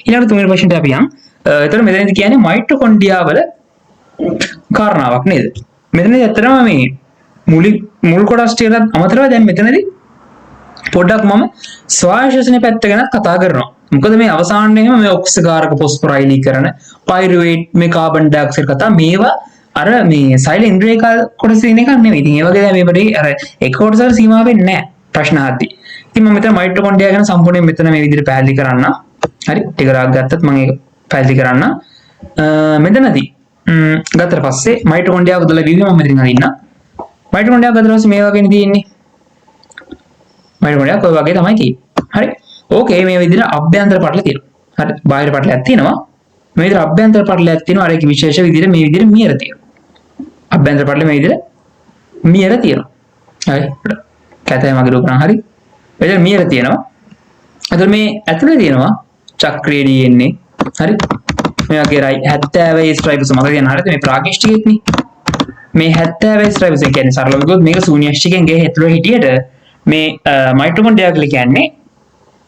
ඊළඟ තුන්වෙනි ප්‍රශ්නට අපි යන්. එතකොට මෙතනදී කියන්නේ මයිටොකොන්ඩ්‍රියා වල කාරණාවක් නේද? මෙතනදී ඇත්තටම මේ මුල් කොටස් ටිකට අමතරව දැන් මෙතනදී පොඩ්ඩක් මම ස්වායු ශ්වසන පැත්ත ගැන කතා කරනවා. මොකද මේ අවසානයේම මේ ඔක්සිකාරක ෆොස්ෆොරයිලීකරණ, පයිරුවේට්, මේ කාබන් ඩයොක්සයිඩ් කතා මේවා අර මේ සෛල ඉන්ද්‍රියකාල කොටස තියෙන එකක් නෙමෙයි. ඉතින් ඒ වගේ දැන් මේකට අර එක කොටසට සීමා වෙන්නේ නැහැ ප්‍රශ්න අහද්දී. ඉතින් මම මෙතන මයිටොකොන්ඩ්‍රියා ගැන සම්පූර්ණයෙන් මෙතන මේ විදිහට පැහැදිලි කරන්න. හරි ටික රාග් ගත්තත් මම ඒක පැහැදිලි කරන්න. මෙතනදී ගත්තට පස්සේ මයිටොකොන්ඩ්‍රියා උදලා වීම මම මෙතනින් අරින්න. මයිටොකොන්ඩ්‍රියා ගත්තට පස්සේ මේ වගේනේ තියෙන්නේ. මයිටොකොන්ඩ්‍රියා කොයි වගේ තමයි තියෙන්නේ. හරි. ඕකේ මේ විදිහට අභ්‍යන්තර පටල තියෙනවා. හරි. බාහිර පටලයක් තියෙනවා. මේ විදිහට අභ්‍යන්තර පටලයක් තියෙනවා. අර ඒක විශේෂ විදිහට මේ විදිහට මියර තියෙනවා. අභ්‍යන්තර පටල මේ විදිහට මියර තියෙනවා. හරි. කැතයි මගේ රූප නම් හරි. එතන මියර තියෙනවා. එතන මේ ඇතුලේ තියෙනවා චක්‍රයේ DNA. හරි. මේ වගේ 70 වේ ස්ට්‍රයිප්ස් මත තියෙන හරියට මේ ප්‍රාගිෂ්ටිකෙත් නේ. මේ 70 වේ ස්ට්‍රයිප්ස් කියන්නේ සරලව කිව්වොත් මේක ශූන්‍යෂ්ටිකෙන් ගේ ඇතුලේ හිටියට මේ මයිටොකොන්ඩ්‍රියා කියලා කියන්නේ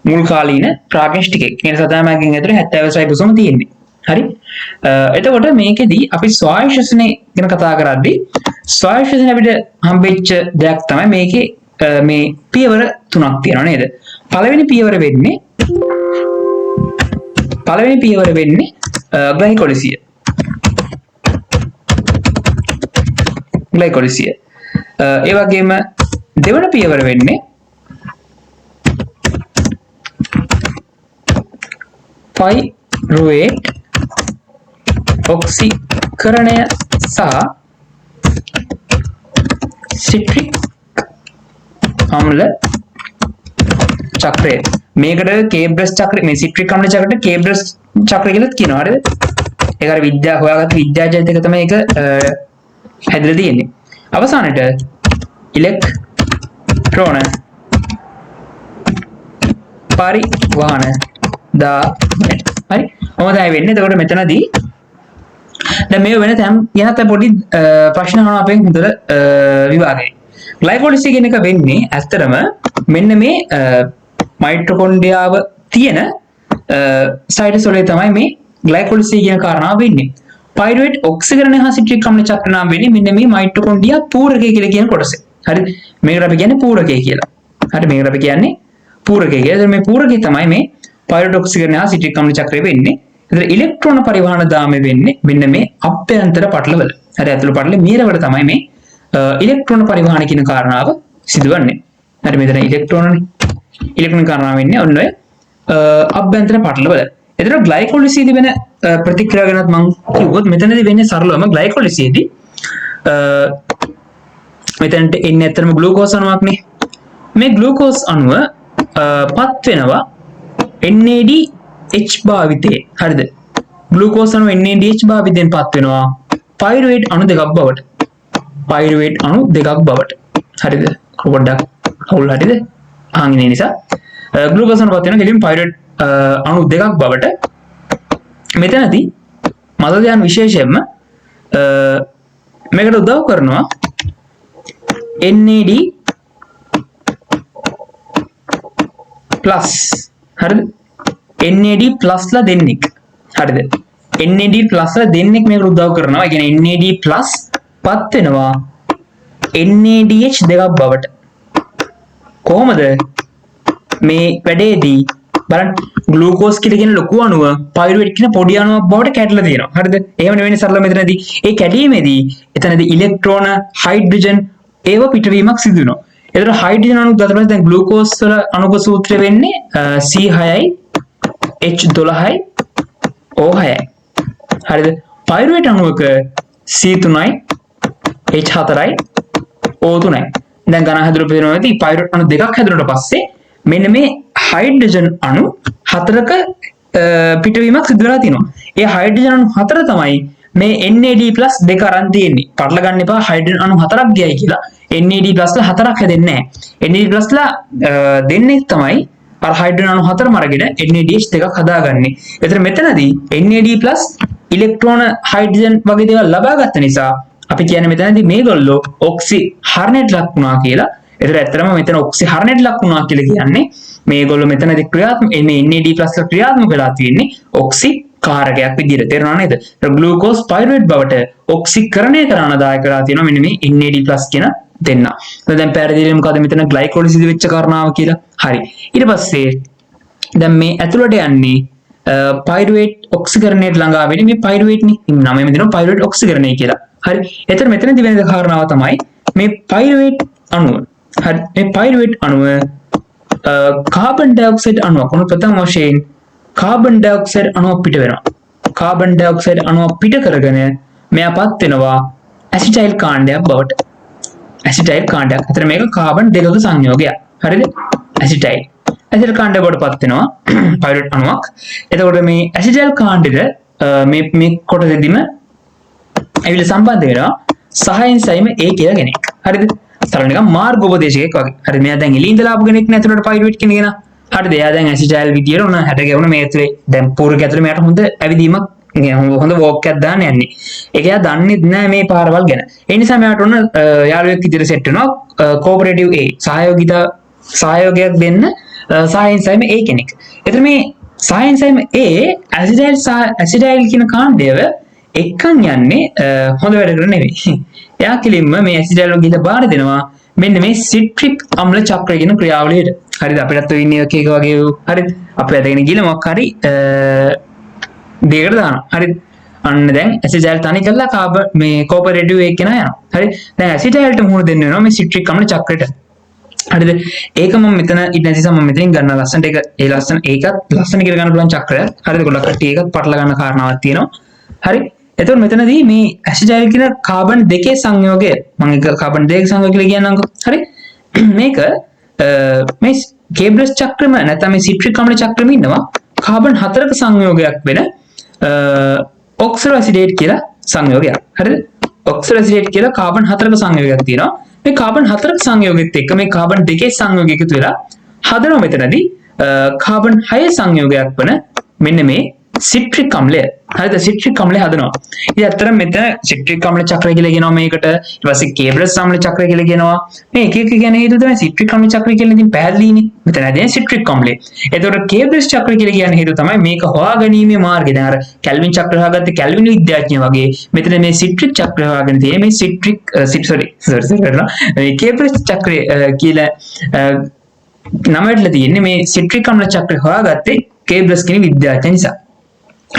මුල් කාලීන ප්‍රාගිෂ්ටිකෙක්. ඒ නිසා තමයි මගෙන් ඇතුලේ 70 වේ ස්ට්‍රයිප්ස්ම තියෙන්නේ. හරි. එතකොට මේකෙදී අපි ස්වායු ශ්වසනය ගැන කතා කරද්දී ස්වායු ශ්වසනය අපිට හම්බෙච්ච දෙයක් තමයි මේකේ මේ පියවර තුනක් තියෙනවා නේද? පළවෙනි පියවර වෙන්නේ ග්ලයිකොලිසිය. ඒ වගේම දෙවන පියවර වෙන්නේ පයිරුවේට් ඔක්සිකරණය සහ සිට්‍රික් අම්ල චක්‍රය. මේකට කේබ්‍රස් චක්‍රය, මේ සිට්‍රික් අම්ල චක්‍රයට කේබ්‍රස් චක්‍රය කියලා කියනවා. හරිද? ඒක අර විද්‍යාව හොයාගත්ත විද්‍යාජයත් එක තමයි ඒක හැදලා තියෙන්නේ. අවසානයේ ඉලෙක්ට්‍රෝන පරිවහන දාමයට. හරි. මොකද ඒ වෙන්නේ? එතකොට මෙතනදී දැන් මේ වෙන තැන් යනත් පොඩි ප්‍රශ්න අහනවා අපෙන් හොඳට විභාගයේ. ග්ලයිකොලිසිස් කියන එක වෙන්නේ ඇත්තටම මෙන්න මේ මයිටොකොන්ඩ්‍රියාව තියෙන සයිටස් වල තමයි මේ ග්ලයිකොලිසිස් කියන කාරණාව වෙන්නේ. පයිරුවේට් ඔක්සිකරණය හා සිට්‍රික් අම්ල චක්‍ර නම් වෙන්නේ මෙන්න මේ මයිටොකොන්ඩ්‍රියා පූරකය කියලා කියන කොටස. හරි. මේකට අපි කියන්නේ පූරකය කියලා. හරි. මේකට අපි කියන්නේ පූරකය කියලා. මේ පූරකය තමයි මේ පයිරුවේට් ඔක්සිකරණය හා සිට්‍රික් අම්ල චක්‍රය වෙන්නේ. එතන ඉලෙක්ට්‍රෝන පරිවහන දාමය වෙන්නේ මෙන්න මේ අභ්‍යන්තර පටලවල. හරි. ඇතුළු පටලෙ මියරවල තමයි මේ ඉලෙක්ට්‍රෝන පරිවහන කියන කාරණාව සිදුවන්නේ. හරි. මෙතන ඉලෙක්ට්‍රෝනනේ. ඉලෙක්ට්‍රෝන කාරණාව වෙන්නේ ඔන්න ඔය අභ්‍යන්තර පටලවල. එතන ග්ලයිකොලිසිස්දී වෙන ප්‍රතික්‍රියාව ගැනත් මම කිව්වොත් මෙතනදී වෙන්නේ සරලවම ග්ලයිකොලිසිස්දී මෙතනට එන්නේ ඇත්තටම ග්ලූකෝස් අණුවක් නේ. මේ ග්ලූකෝස් අණුව පත් වෙනවා NADH භාවිතේ. හරිද? ග්ලූකෝස් අණුව NADH භාවිතයෙන් පත් වෙනවා පයිරුවේට් අණු දෙකක් බවට. හරිද? පොඩ්ඩක් අවුල් හරිද? ආන්නේ නිසා ග්ලූකෝස් අණු පත් වෙනවා කෙලින් පයිරුවේට් අණු දෙකක් බවට. මෙතනදී මතකයන් විශේෂයෙන්ම මේකට උදව් කරනවා NAD+ හරිද? NAD+ ලා දෙන්නෙක්. හරිද? NAD+ ලා දෙන්නෙක් මේකට උදව් කරනවා. ඒ කියන්නේ NAD+ පත් වෙනවා NADH දෙකක් බවට. කොහොමද මේ වැඩේදී බලන්න ග්ලූකෝස් කියලා කියන ලොකු අණුව පයිරුවේට් කියන පොඩි අණුවක් බවට කැඩලා තියෙනවා. හරිද? එහෙම නෙවෙයි සරල මෙතනදී. ඒ කැඩීමේදී එතනදී ඉලෙක්ට්‍රෝන, හයිඩ්‍රජන් ඒව පිටවීමක් සිදු වෙනවා. එතකොට හයිඩ්‍රජන් අණු ගත්තම දැන් ග්ලූකෝස් වල අණුක සූත්‍රය වෙන්නේ C6යි H12යි O6යි. හරිද? පයිරුවේට් අණුවක C3යි H4යි O3යි. දැන් ගණන් හදලා බලනවාදී පයිරුවේට් අණු දෙකක් හැදුනට පස්සේ මෙන්න මේ හයිඩ්‍රජන් අණු හතරක පිටවීමක් සිදු වෙලා තිනවා. ඒ හයිඩ්‍රජන් අණු හතර තමයි මේ NAD+ දෙක අරන් තියෙන්නේ. පටල ගන්න එපා හයිඩ්‍රජන් අණු හතරක් ගියයි කියලා. NAD+ ලා හතරක් හැදෙන්නේ නැහැ. NAD+ ලා දෙන්නේ තමයි අර හයිඩ්‍රජන් අණු හතරම අරගෙන NADH දෙකක් හදාගන්නේ. ඒතර මෙතනදී NAD+ ඉලෙක්ට්‍රෝන, හයිඩ්‍රජන් වගේ දේවල් ලබා ගත්ත නිසා අපි කියන්නේ මෙතනදී මේගොල්ලෝ ඔක්සිහරණයට ලක් වුණා කියලා. ඒතර ඇත්තටම මෙතන ඔක්සිහරණයට ලක් වුණා කියලා කියන්නේ මේගොල්ලෝ මෙතනදී ක්‍රියාත්මක මේ NAD+ ක්‍රියාත්මක වෙලා තියෙන්නේ ඔක්සිකාරකයක් විදිහට. තේරුණා නේද? ග්ලූකෝස් පයිරුවේට් බවට ඔක්සිකරණය කරන දායක වෙලා තියෙනවා මෙන්න මේ NAD+ කියන දෙන්න. දැන් පැහැදිලිව මොකද මෙතන ග්ලයිකෝලිසිස් වෙච්ච කාරණාව කියලා. හරි. ඊට පස්සේ දැන් මේ ඇතුළට යන්නේ පයිරුවේට් ඔක්සිකරණයට ළඟා වෙන්නේ මේ පයිරුවේට් නේ. නම එමෙ දෙනවා පයිරුවේට් ඔක්සිකරණය කියලා. හරි. එතන මෙතනදී වෙන කාරණාව තමයි මේ පයිරුවේට් අණුව. හරි. මේ පයිරුවේට් අණුව කාබන් ඩයොක්සයිඩ් අණුව කොන ප්‍රථම වශයෙන් කාබන් ඩයොක්සයිඩ් අණුව පිට වෙනවා. කාබන් ඩයොක්සයිඩ් අණුව පිට කරගෙන මෙයාපත් වෙනවා ඇසිටයිල් කාණ්ඩයක් බවට. ඇසිටයිල් කාණ්ඩයක්. අතර මේක කාබන් දෙකක සංයෝගයක්. හරිද? ඇසිටයිල්. ඇසිටයිල් කාණ්ඩය බවට පත් වෙනවා පයිරුවේට් අණුවක්. එතකොට මේ ඇසිටයිල් කාණ්ඩෙට මේ කොටසෙදිම ඇවිල්ලා සම්බන්ධ වෙනවා සහඑන්සයිම A කියලා කෙනෙක්. හරිද? සරල නිකන් මාර්ගෝපදේශකයෙක් වගේ. හරි මෙයා දැන් එළිය ඉඳලා ආපු කෙනෙක් නේ ඇතුළට පයිරුවේට් කෙනෙක් නා. හරිද? එයා දැන් ඇසිටයිල් විදියට උන හැට ගැවුන මේ ඇතුලේ දැන් පූර්වක ඇතුලේ මෙයාට හොඳ ඇවිදීමක් හොඳ වෝක් එකක් දාන්න යන්නේ. ඒක එයා දන්නේත් නෑ මේ පාරවල් ගැන. ඒ නිසා මෙයාට උන යාළුවෙක් විදියට සෙට් වෙනවා කෝපරේටිව් A සහයෝගයක් දෙන්න සහඑන්සයිම A කෙනෙක්. එතන මේ සහඑන්සයිම A ඇසිටයිල් කියන කාණ්ඩයව එක්කන් යන්නේ හොඳ වැඩ කර නෙවෙයි. එයා කෙලින්ම මේ ඇසිටයිල් වල ගිහලා බාර දෙනවා මෙන්න මේ සිට්‍රික් අම්ල චක්‍රය කියන ක්‍රියාවලියට. හරිද? අපිටත් ඔය ඉන්නේ එක වගේ හරිද? අපි ඇදගෙන ගිහලා මොකක් හරි දෙයකට දානවා. හරිද? අන්න දැන් ඇසිටයිල් තනි කරලා කාබන් මේ කෝපරේටිව් එක කෙනා යනවා. හරි? දැන් ඇසිටයිල්ට මුහුණ දෙන්න වෙනවා මේ සිට්‍රික් අම්ල චක්‍රයට. හරිද? ඒක මම මෙතන ඉන්න නිසා මම මෙතනින් ගන්න ලස්සනට ඒක ලස්සන ඒකත් ලස්සන කියලා ගන්න පුළුවන් චක්‍රයක්. හරිද? ගොඩක් කට්ටිය ඒකත් පටල ගන්න කාරණාවක් තියෙනවා. හරි? එතකොට මෙතනදී මේ ඇසිටයිල් කියන කාබන් දෙකේ සංයෝගය මම එක කාබන් දෙකේ සංයෝගය කියලා කියන්නම්කෝ. හරි? මේක මේ කේබ්‍රස් චක්‍රම නැත්නම් මේ සිට්‍රික් අම්ල චක්‍රෙම ඉන්නවා කාබන් 4ක සංයෝගයක් වෙන ඔක්සලෝඇසිඩේට් කියලා සංයෝගයක්. හරිද? ඔක්සලෝඇසිඩේට් කියලා කාබන් 4ක සංයෝගයක් තියෙනවා. මේ කාබන් 4ක සංයෝගයත් එක්ක මේ කාබන් දෙකේ සංයෝගය එකතු වෙලා හදනවා මෙතනදී කාබන් 6 සංයෝගයක් වන මෙන්න මේ සිට්‍රික් අම්ලය. හරිද? සිට්‍රික් අම්ලය හදනවා. ඉතින් අතන මෙතන සිට්‍රික් අම්ල චක්‍රය කියලා කියනවා මේකට. ඊට පස්සේ කේබ්‍රස් අම්ල චක්‍රය කියලා කියනවා. මේ එක එක කියන හේතුව තමයි සිට්‍රික් අම්ල චක්‍රය කියලා ඉතින් පැහැදිලිනේ. මෙතන ඇදෙන සිට්‍රික් අම්ලය. එතකොට කේබ්‍රස් චක්‍රය කියලා කියන හේතුව තමයි මේක හොයාගැනීමේ මාර්ගය. දැන් අර කැල්වින් චක්‍රය හොයාගත්තේ කැල්වින් විද්‍යාඥයා වගේ. මෙතන මේ සිට්‍රික් චක්‍රය හොයාගෙන තියෙන්නේ මේ සිට්‍රික් මේ කේබ්‍රස් චක්‍රය කියලා නමවලට තියෙන්නේ මේ සිට්‍රික් අම්ල චක්‍රය හොයාගත්තේ කේබ්‍රස් කියන විද්‍යාඥයා නිසා.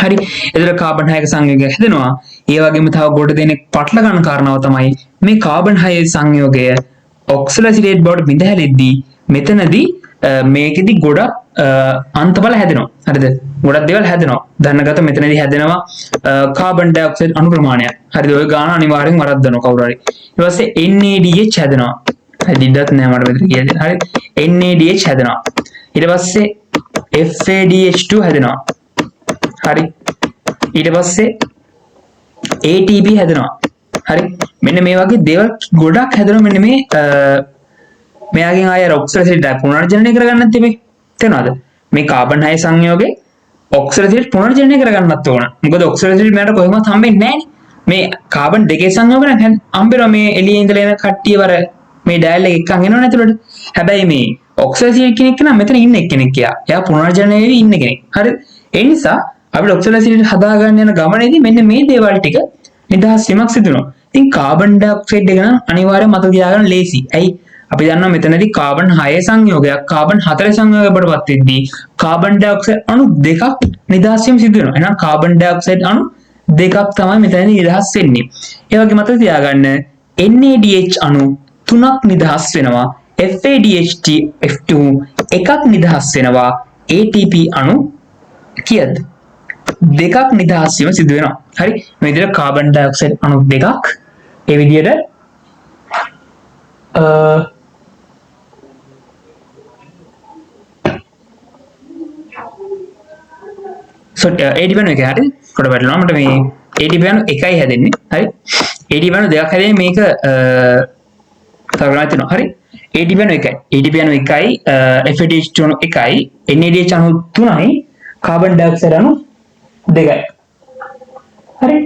හරි. එතකොට කාබන් 6ක සංයෝගය හැදෙනවා. ඒ වගේම තව ගොඩ දෙනෙක් පටල ගන්න කාරණාව තමයි මේ කාබන් 6 සංයෝගය ඔක්සලෝඇසිඩේට් බවට බිඳ හැලෙද්දී මෙතනදී මේකෙදි ගොඩක් අන්තබල හැදෙනවා. හරිද? ගොඩක් දේවල් හැදෙනවා. දැනගත මෙතනදී හැදෙනවා කාබන් ඩයොක්සයිඩ් අණු ප්‍රමාණයක්. හරිද? ඔය ගාන අනිවාර්යෙන් වරද්දනවා කවුරු හරි. ඊට පස්සේ NADH හැදෙනවා. හරි ඉන්නත් නෑ මට මෙතන කියන්නේ. හරි. NADH හැදෙනවා. ඊට පස්සේ FADH2 හැදෙනවා. හරි. ඊට පස්සේ ATP හැදෙනවා. හරි. මෙන්න මේ වගේ දේවල් ගොඩක් හැදෙනවා මෙන්න මේ මෙයාගෙන් ආය ඔක්සලෝඇසිඩ් පුනර්ජනනය කරගන්නත් තිබේ. තේරෙනවද? මේ කාබන් 6 සංයෝගේ ඔක්සලෝඇසිඩ් පුනර්ජනනය කරගන්නත් ඕන. මොකද ඔක්සලෝඇසිඩ් මෙයාට කොහෙවත් හම්බෙන්නේ නැහැ නේ. මේ කාබන් දෙකේ සංයෝග නම් හම්බෙනවා මේ එළියේ ඉඳලා එන කට්ටිය වර මේ ඩයල් එක එක්කන් එනවනේ ඇතුළට. හැබැයි මේ ඔක්සලෝඇසිඩ් කෙනෙක් නම් මෙතන ඉන්න එක්කෙනෙක් කියා. එයා පුනර්ජනනය වෙවි ඉන්න කෙනෙක්. හරි. ඒ නිසා අපිට ඔක්සලෝඇසිඩ් හදාගන්න යන ගමනේදී මෙන්න මේ දේවල් ටික නිදහස් වීමක් සිදු වෙනවා. ඉතින් කාබන් ඩයොක්සයිඩ් එක නම් අනිවාර්යයෙන් මතක තියාගන්න ලේසි. ඇයි? අපි දන්නවා මෙතනදී කාබන් 6 සංයෝගයක් කාබන් 4 සංයෝගයක් බඩපත් වෙද්දී කාබන් ඩයොක්සයිඩ් අණු දෙකක් නිදහස් වීම සිදු වෙනවා. එහෙනම් කාබන් ඩයොක්සයිඩ් අණු දෙකක් තමයි මෙතනදී නිදහස් වෙන්නේ. ඒ වගේ මතක තියාගන්න NADH අණු 3ක් නිදහස් වෙනවා. FADH2 එකක් නිදහස් වෙනවා. ATP අණු කීයද? දෙකක් නිදහස් වීම සිදු වෙනවා. හරි. මේ විදිහට කාබන් ඩයොක්සයිඩ් අණු දෙකක් ඒ විදිහට ATP අණු එකයි. හරි. කොට බලනවා මට මේ ATP අණු එකයි හැදෙන්නේ. හරි. ATP අණු දෙකක් හැදෙන්නේ මේක තරගනා තියෙනවා. හරි. ATP අණු එකයි. ATP අණු එකයි FADH2 අණු එකයි NADH අණු 3යි කාබන් ඩයොක්සයිඩ් අණු දෙකයි. හරි.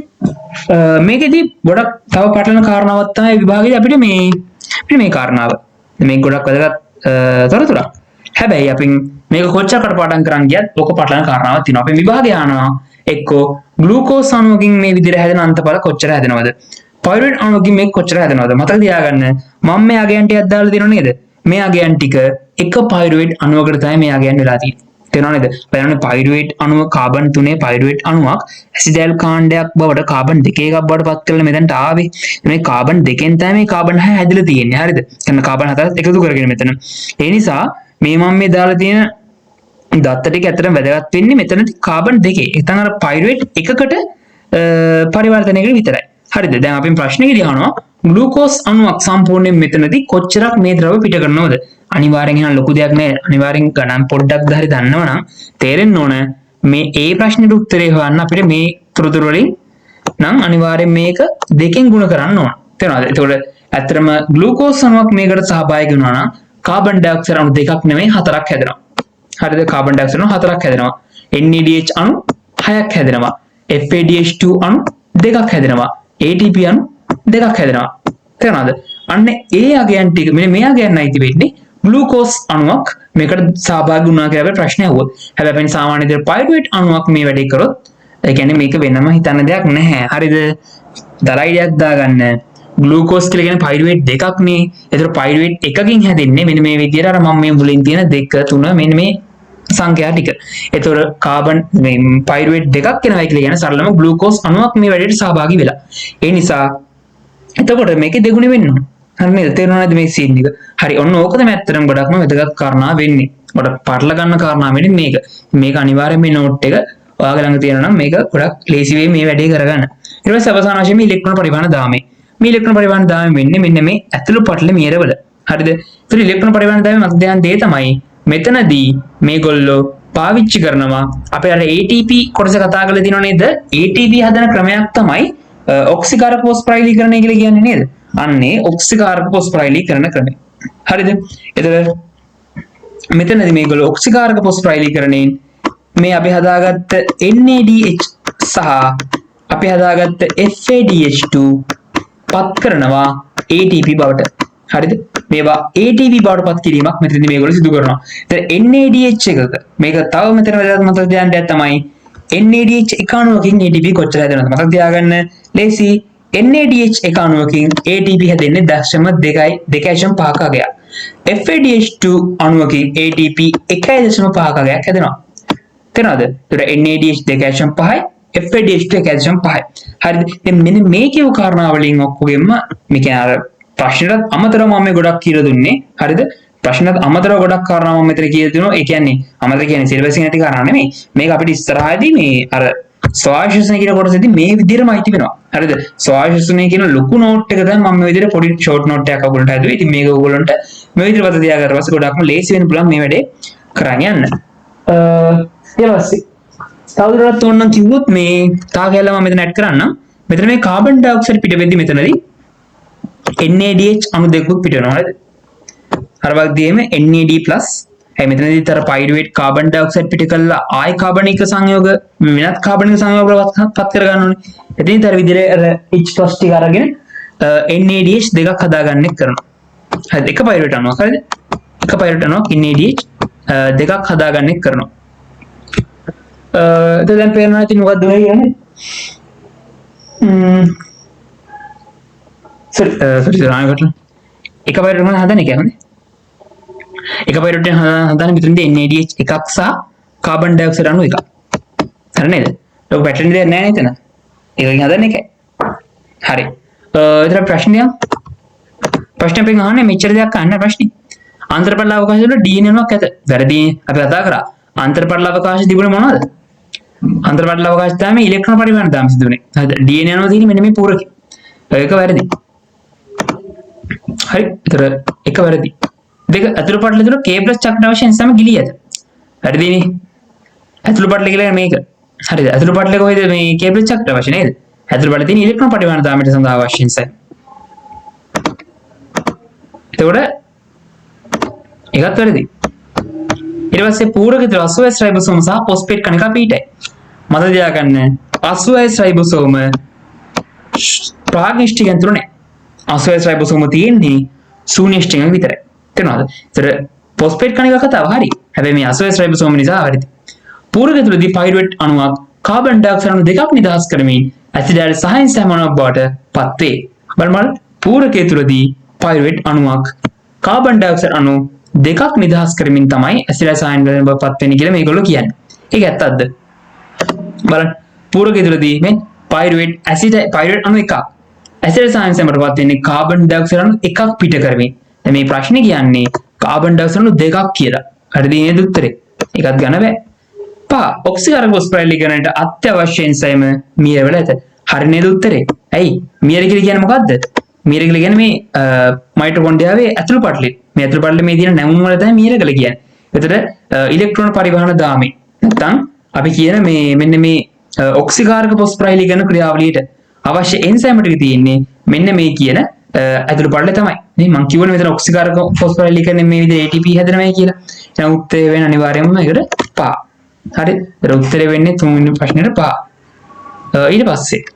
මේකෙදි ගොඩක් තව පටලන කාරණාවක් තමයි විභාගයේදී අපිට මේ කාරණාව. මේ ගොඩක් වැදගත් තොරතුරක්. හැබැයි අපි මේක කොච්චර කටපාඩම් කරන් ගියත් ඔක පටලන කාරණාවක් තියෙනවා. අපි විභාගය අහනවා එක්කෝ ග්ලූකෝස් අණුවකින් මේ විදිහට හැදෙන අන්තඵල කොච්චර හැදෙනවද? පයිරුවේට් අණුවකින් මේක කොච්චර හැදෙනවද? මතක තියාගන්න. මම මේ අගයන් ටිකක් දාලා දෙනව නේද? මේ අගයන් ටික එක පයිරුවේට් අණුවකට තමයි මේ අගයන් වෙලා තියෙන්නේ. තේරෙනව නේද? බලන්න පයිරුවේට් අණුව කාබන් 3 පයිරුවේට් අණුවක් ඇසිඩල් කාණ්ඩයක් බවට කාබන් 2 එකක් බවට පත් කරලා මෙතනට ආවේ. මේ කාබන් 2කින් තමයි මේ කාබන් 6 හැදිලා තියෙන්නේ. හරිද? එන්න කාබන් 4ත් එකතු කරගෙන මෙතන. ඒ නිසා මේ මම මේ දාලා තියෙන දත්ත ටික ඇත්තටම වැදගත් වෙන්නේ මෙතනදී කාබන් 2. එතන අර පයිරුවේට් එකකට පරිවර්තනයකට විතරයි. හරිද? දැන් අපි ප්‍රශ්නේදී අහනවා ග්ලූකෝස් අණුවක් සම්පූර්ණයෙන් මෙතනදී කොච්චරක් මේ ද්‍රව පිට කරනවද? අනිවාර්යෙන් එහෙනම් ලොකු දෙයක් නෑ. අනිවාර්යෙන් ගණන් පොඩ්ඩක් හරි දන්නවනම් තේරෙන්න ඕන මේ ඒ ප්‍රශ්නෙට උත්තරේ හොයන්න අපිට මේ තොරතුරු වලින් නම් අනිවාර්යෙන් මේක දෙකෙන් ගුණ කරන්න ඕන. තේරෙනවද? ඒතකොට ඇත්තටම ග්ලූකෝස් අණුවක් මේකට සහභාගී වෙනවා නම් කාබන් ඩයොක්සයිඩ් අණු දෙකක් නෙමෙයි 4ක් හැදෙනවා. හරිද? කාබන් ඩයොක්සයිඩ් අණු 4ක් හැදෙනවා. NADH අණු 6ක් හැදෙනවා. FADH2 අණු 2ක් හැදෙනවා. ATP අණු 2ක් හැදෙනවා. තේරෙනවද? අන්න ඒ අගයන් ටික මෙන්න මේ අගයන් අයිති වෙන්නේ ග්ලූකෝස් අණුවක් මේකට සහභාගී වුණා කියලා අපි ප්‍රශ්නය අහුවොත්. හැබැයි අපි සාමාන්‍ය විදිහට පයිරුවේට් අණුවක් මේ වැඩේ කරොත් ඒ කියන්නේ මේක වෙනම හිතන්න දෙයක් නැහැ. හරිද? දරයිඩයක් දාගන්න. ග්ලූකෝස් කියලා කියන්නේ පයිරුවේට් දෙකක් නේ. ඒතර පයිරුවේට් එකකින් හැදෙන්නේ මෙන්න මේ විදිහට අර මම මේ මුලින් තියෙන 2 3 මෙන්න මේ සංඛ්‍යා ටික. ඒතර කාබන් මේ පයිරුවේට් දෙකක් වෙනවයි කියලා කියන සරලම ග්ලූකෝස් අණුවක් මේ වැඩේට සහභාගී වෙලා. ඒ නිසා එතකොට මේකේ දෙගුණෙ වෙන්න ඕන. හරි නේද? තේරුණාද මේ සීන් එක? හරි ඔන්න ඕක තමයි ඇත්තටම ගොඩක්ම වැදගත් කාරණා වෙන්නේ. ඔකට පටල ගන්න කාරණා වෙන්නේ මේක. මේක අනිවාර්යයෙන් මේ නෝට් එක ඔයාගේ ළඟ තියෙනවා නම් මේක ගොඩක් ලේසි වෙයි මේ වැඩේ කරගන්න. ඊට පස්සේ අවසාන වශයෙන් මේ ඉලෙක්ට්‍රෝන පරිවහන දාමේ. මේ ඉලෙක්ට්‍රෝන පරිවහන දාමේ වෙන්නේ මෙන්න මේ ඇතුළු පටල මියරවල. හරිද? ඒතර ඉලෙක්ට්‍රෝන පරිවහන දාමේ මත දැන් දේ තමයි මෙතනදී මේගොල්ලෝ පාවිච්චි කරනවා අපේ අර ATP කොටස කතා කරලා තියෙනව නේද? ATP හදන ක්‍රමයක් තමයි ඔක්සිකාරක පොස්ප්‍රයිලීකරණය කියලා කියන්නේ නේද? අන්නේ ඔක්සිකාරක පොස්ප්‍රයිලීකරණ ක්‍රමය. හරිද? එතකොට මෙතනදී මේගොල්ලෝ ඔක්සිකාරක පොස්ප්‍රයිලීකරණයෙන් මේ අපි හදාගත්ත NADH සහ අපි හදාගත්ත FADH2 පත් කරනවා ATP බවට. හරිද? මේවා ATP බවට පත් කිරීමක් මෙතනදී මේගොල්ලෝ සිදු කරනවා. එතන NADH එකක මේක තව මෙතන වැදගත් මතක තියාගන්න දෙයක් තමයි NADH එක අණුවකින් ATP කොච්චර හැදෙනවද මතක තියාගන්න. ලේසි. NADH එක අණුවකින් ATP හැදෙන්නේ 0.2.5ක අගයක්. FADH2 අණුවකින් ATP 1.5ක අගයක් හැදෙනවා. තේරෙනවද? ඒතර NADH 2.5යි FADH2 1.5යි. හරිද? දැන් මෙන්න මේ කියව කාරණා වලින් ඔක්කොගෙම මේ කියන අර ප්‍රශ්නෙට අමතරව මම ගොඩක් කියලා දුන්නේ. හරිද? ප්‍රශ්නත් අමතරව ගොඩක් කාරණා මම මෙතන කියලා දෙනවා. ඒ කියන්නේ අමතර කියන්නේ සිලබස් එකේ නැති කාරණා නෙමෙයි. මේක අපිට ඉස්සරහදී මේ අර ස්වාශාසනය කියන කොටසදී මේ විදිහටම අයිති වෙනවා. හරිද? ස්වාශාසනය කියන ලොකු නෝට් එක දැන් මම මේ විදිහට පොඩි ෂෝට් නෝට් එකක් ඔයගොල්ලන්ට හදුවා. ඉතින් මේක ඔයගොල්ලන්ට මේ විදිහට පත තියාගන්න පස්සේ ගොඩක්ම ලේසි වෙන්න පුළුවන් මේ වැඩේ කරන් යන්න. ඊට පස්සේ තවදුරටත් ඕනනම් කිව්වොත් මේ තා කියලා මම මෙතන ඇඩ් කරන්නම්. මෙතන මේ කාබන් ඩයොක්සයිඩ් පිට වෙද්දි මෙතනදී NADH අණු දෙකක් පිට වෙනවා. හරිද? අර වගේම NAD+ ඒ මෙතනදී තර පයිරුවේට් කාබන් ඩයොක්සයිඩ් පිට කළා ආයි කාබනික සංයෝග වෙනත් කාබනික සංයෝග වලට පත් කර ගන්න ඕනේ. එතනින් තර විදිහට අර H+ ටික අරගෙන NADH දෙකක් හදාගන්න කරනවා. හරිද? එක පයිරුවේට් අණුවක්. හරිද? එක පයිරුවේට් අණුවක් NADH දෙකක් හදාගන්න කරනවා. දැන් පේනවා ඉතින් මොකක්ද වෙන්නේ කියන්නේ? එක පයිරුවේට් හදන එක කියන්නේ එක පයිරුවේට් හදන මෙතනදී NADH එකක් සහ කාබන් ඩයොක්සයිඩ් අණු එකක්. හරි නේද? ඒක පැටර්න් දෙයක් නෑ නේද එතන? ඒකෙන් හදන එකයි. හරි. ඒතර ප්‍රශ්න අපෙන් අහන්නේ මෙච්චර දෙයක් අහන්න ප්‍රශ්නේ. අන්තර්පටල අවකාශ වල DNA අණුවක් ඇත. වැරදි අපි කතා කරා. අන්තර්පටල අවකාශ තිබුණේ මොනවද? අන්තර්පටල අවකාශ තමයි ඉලෙක්ට්‍රෝන පරිවහන තමයි සිදුුනේ. හරිද? DNA අණුව තියෙන්නේ මෙන්න මේ පූරකේ. ඒක වැරදි. හරි. ඒතර එක වැරදි. දෙක අතුරු පටල තුන K+ චක්‍ර අවශ්‍ය නිසාම ගිලී ඇත. හරිදනේ? අතුරු පටල කියලා මේක. හරිද? අතුරු පටල කොහෙද මේ K+ චක්‍ර අවශ්‍ය නේද? අතුරු පටල තියෙන ඉලෙක්ට්‍රෝන පරිවහන දාමයට සඳහා අවශ්‍ය නිසා. එතකොට ඒකත් වැරදි. ඊට පස්සේ පූරක තුල 80S රයිබෝසෝම සහ ෆොස්ෆේට් කණිකා පීඨයි. මතක තියාගන්න 80S රයිබෝසෝම ප්‍රාග්නිෂ්ඨිකයන් තුන නැහැ. 80S රයිබෝසෝම තියෙන්නේ ශූන්‍ය ස්ට්‍රින්ග් විතරයි. තේරුණාද? ඒතර ෆොස්ෆේට් කණ එක කතාව හරි. හැබැයි මේ අසෝස් රයිබෝසෝම නිසා හරිද. පූරකය තුළදී පයිරුවේට් අණුවක් කාබන් ඩයොක්සයිඩ් අණු දෙකක් නිදහස් කරමින් ඇසිඩයිල් සහ එන්සයිම් අණුවක් බවට පත් වේ. බලමු පූරකය තුළදී පයිරුවේට් අණුවක් කාබන් ඩයොක්සයිඩ් අණු දෙකක් නිදහස් කරමින් තමයි ඇසිඩයිල් සහ එන්සයිම් බවට පත් වෙන්නේ කියලා මේගොල්ලෝ කියන්නේ. ඒක ඇත්තක්ද? බලන්න පූරකය තුළදී මේ පයිරුවේට් අණු එකක් ඇසිඩයිල් සහ එන්සයිම් බවට පත් වෙන්නේ කාබන් ඩයොක්සයිඩ් අණු එකක් පිට කරමින්. දැන් මේ ප්‍රශ්නේ කියන්නේ කාබන් ඩයොක්සයිඩ් අණු දෙකක් කියලා. හරිද නේද උත්තරේ? ඒකත් ගන්න බෑ. ඔක්සිකාර්බ ෆොස්ෆරයිලීකරණයට අත්‍යවශ්‍ය එන්සයිම මියරවල ඇත. හරි නේද උත්තරේ? ඇයි? මියර කියලා කියන්නේ මොකද්ද? මියර කියලා කියන්නේ මේ මයිටොකොන්ඩ්‍රියාවේ ඇතුළු පටලෙ. මේ ඇතුළු පටලෙ මේ තියෙන නැමුම් වල තමයි මියර කියලා කියන්නේ. එතකොට ඉලෙක්ට්‍රෝන පරිවහන දාමේ නැත්නම් අපි කියන මේ මෙන්න මේ ඔක්සිකාර්බ ෆොස්ෆරයිලීකරණ ක්‍රියාවලියට අවශ්‍ය එන්සයිම ටික තියෙන්නේ මෙන්න මේ කියන ඇතුළු පටලෙ තමයි. මේ මම කියවනේ මෙතන ඔක්සිකාර්බ ෆොස්ෆරයිලීකරණ මේ විදිහට ATP හැදෙනවයි කියලා. එහෙනම් උත්තරේ වෙන අනිවාර්යයෙන්ම ඒකට පහ. හරි. උත්තරේ වෙන්නේ 3 වෙනි ප්‍රශ්නෙට පහ. ඊට පස්සේ